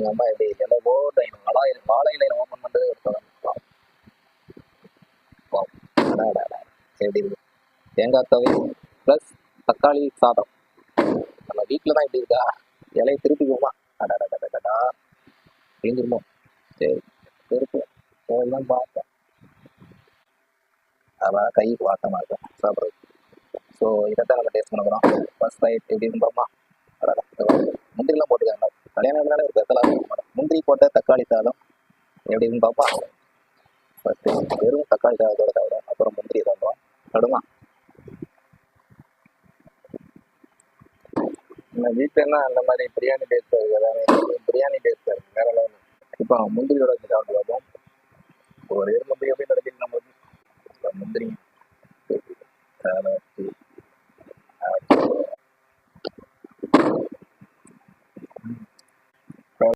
எங்கள் அம்மா எப்படி எல்லாம் வாழை இலையில ஓப்பன் பண்ணுறது ஒரு எப்படி இருக்கு தேங்காய் துவையல் ப்ளஸ் தக்காளி சாதம். நம்ம வீட்டில் தான் இப்படி இருக்கா, இலையை திருப்பிக்குவோமா? அடடா பிரிஞ்சிருமோ? சரி திருப்பி தான் பார்த்தேன். அதான் கைக்கு வாட்டமாக இருக்கும் சாப்பிட்றது. ஸோ இதைத்தான் நம்ம டேஸ்ட் பண்ண போகிறோம். ஃபர்ஸ்ட் ரைட் எப்படி இருந்தோமா? முந்திரிலாம் போட்டுக்காங்க. கல்யாணம்னாலே ஒரு பெத்தலாக இருக்க மாட்டோம். முந்திரி போட்ட தக்காளி சாதம் எப்படி இருக்குன்னு பார்ப்போம். ஃபஸ்ட்டு வெறும் தக்காளி சாதத்தோட தவிர அப்புறம் முந்திரி சாப்பிடுவோம். நடுமா நம்ம வீட்டிலன்னா அந்த மாதிரி பிரியாணி டேஸ்ட் இருக்குது. எல்லாமே பிரியாணி டேஸ்ட் இருக்குது வேற லெவல். இப்போ முந்திரியோட வச்சு சாப்பிட்டு பார்ப்போம். ஒரு எறும்பு